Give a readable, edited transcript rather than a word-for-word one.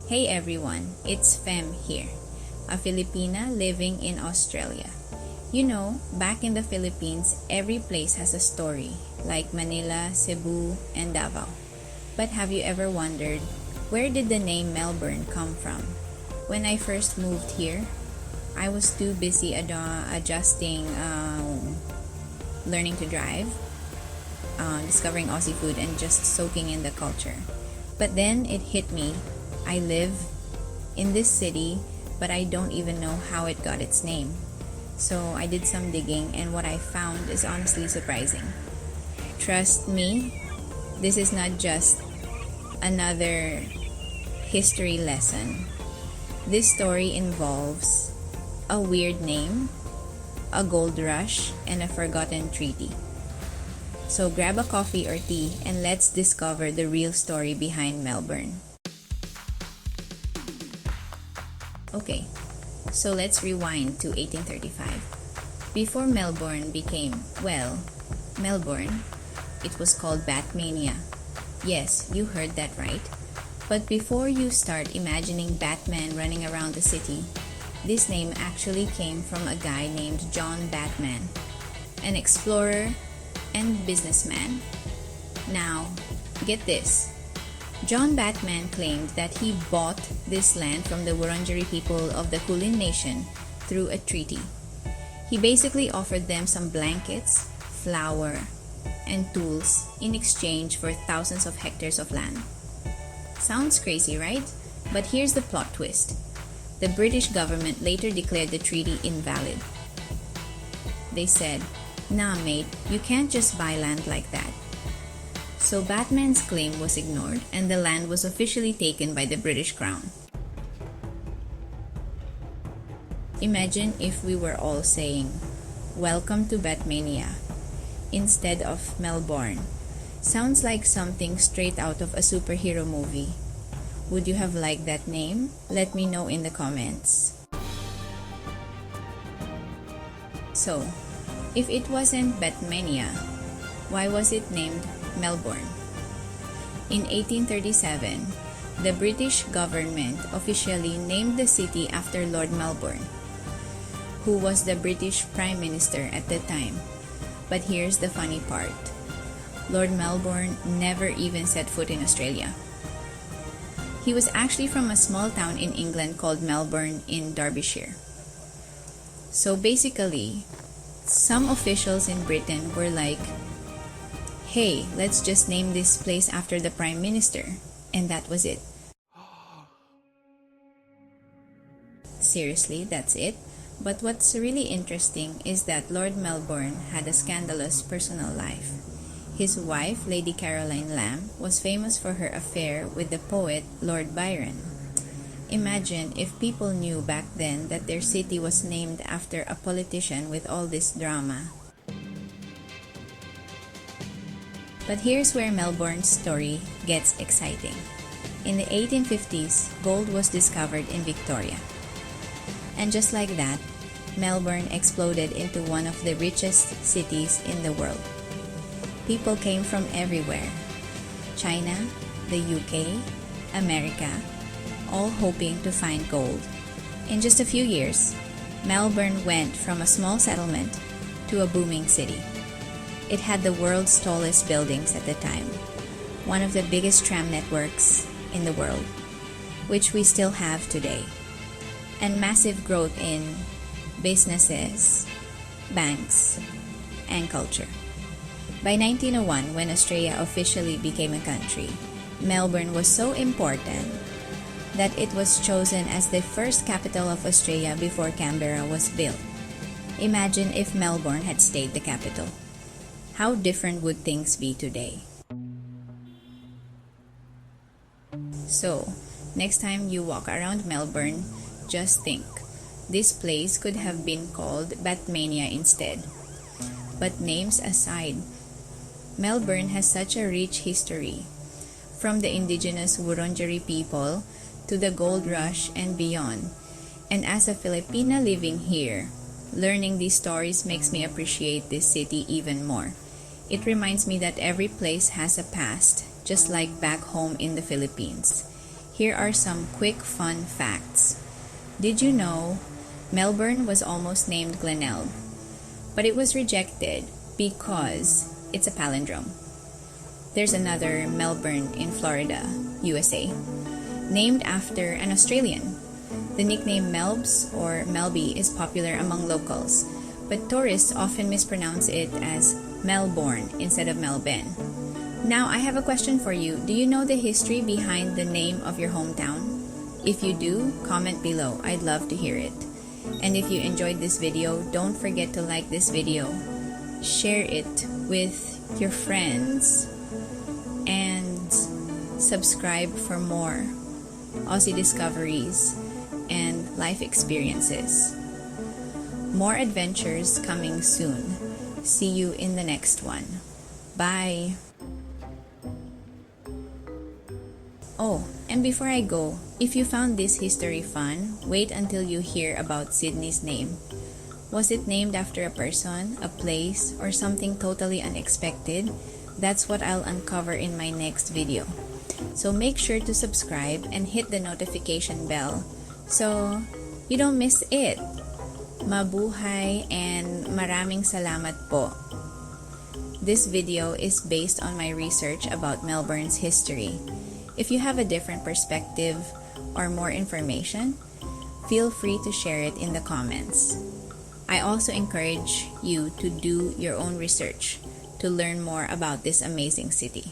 Hey everyone, it's Fem here, a Filipina living in Australia. You know, back in the Philippines, every place has a story, like Manila, Cebu, and Davao. But have you ever wondered, where did the name Melbourne come from? When I first moved here, I was too busy adjusting, learning to drive, discovering Aussie food, and just soaking in the culture. But then it hit me. I live in this city, but I don't even know how it got its name. So I did some digging, and what I found is honestly surprising. Trust me, this is not just another history lesson. This story involves a weird name, a gold rush, and a forgotten treaty. So grab a coffee or tea and let's discover the real story behind Melbourne. Okay, so let's rewind to 1835. Before Melbourne became, well, Melbourne, it was called Batmania. Yes, you heard that right. But before you start imagining Batman running around the city, this name actually came from a guy named John Batman, an explorer and businessman. Now, get this. John Batman claimed that he bought this land from the Wurundjeri people of the Kulin Nation through a treaty. He basically offered them some blankets, flour, and tools in exchange for thousands of hectares of land. Sounds crazy, right? But here's the plot twist. The British government later declared the treaty invalid. They said, "Nah mate, you can't just buy land like that." So Batman's claim was ignored and the land was officially taken by the British Crown. Imagine if we were all saying, "Welcome to Batmania," instead of Melbourne. Sounds like something straight out of a superhero movie. Would you have liked that name? Let me know in the comments. So, if it wasn't Batmania, why was it named Melbourne? In 1837, the British government officially named the city after Lord Melbourne, who was the British Prime Minister at the time. But here's the funny part. Lord Melbourne never even set foot in Australia. He was actually from a small town in England called Melbourne in Derbyshire. So basically, some officials in Britain were like, "Hey, let's just name this place after the Prime Minister." And that was it. Seriously, that's it? But what's really interesting is that Lord Melbourne had a scandalous personal life. His wife, Lady Caroline Lamb, was famous for her affair with the poet Lord Byron. Imagine if people knew back then that their city was named after a politician with all this drama. But here's where Melbourne's story gets exciting. In the 1850s, gold was discovered in Victoria. And just like that, Melbourne exploded into one of the richest cities in the world. People came from everywhere. China, the UK, America, all hoping to find gold. In just a few years, Melbourne went from a small settlement to a booming city. It had the world's tallest buildings at the time, one of the biggest tram networks in the world, which we still have today, and massive growth in businesses, banks, and culture. By 1901, when Australia officially became a country, Melbourne was so important that it was chosen as the first capital of Australia before Canberra was built. Imagine if Melbourne had stayed the capital. How different would things be today? So, next time you walk around Melbourne, just think, this place could have been called Batmania instead. But names aside, Melbourne has such a rich history, from the indigenous Wurundjeri people to the gold rush and beyond. And as a Filipina living here, learning these stories makes me appreciate this city even more. It reminds me that every place has a past, just like back home in the Philippines. here are some quick fun facts. Did you know Melbourne was almost named Glenelg, but it was rejected because it's a palindrome. There's another Melbourne in Florida, USA, named after an Australian. The nickname Melbs or Melby is popular among locals, but tourists often mispronounce it as Melbourne instead of Melbourne. Now, I have a question for you. Do you know the history behind the name of your hometown? If you do, comment below. I'd love to hear it. And if you enjoyed this video, don't forget to like this video, share it with your friends, and subscribe for more Aussie discoveries and life experiences. More adventures coming soon. See you in the next one. Bye! Oh, and before I go, if you found this history fun, wait until you hear about Sydney's name. Was it named after a person, a place, or something totally unexpected? That's what I'll uncover in my next video. So make sure to subscribe and hit the notification bell so you don't miss it. Mabuhay and maraming salamat po. This video is based on my research about Melbourne's history. If you have a different perspective or more information, feel free to share it in the comments. I also encourage you to do your own research to learn more about this amazing city.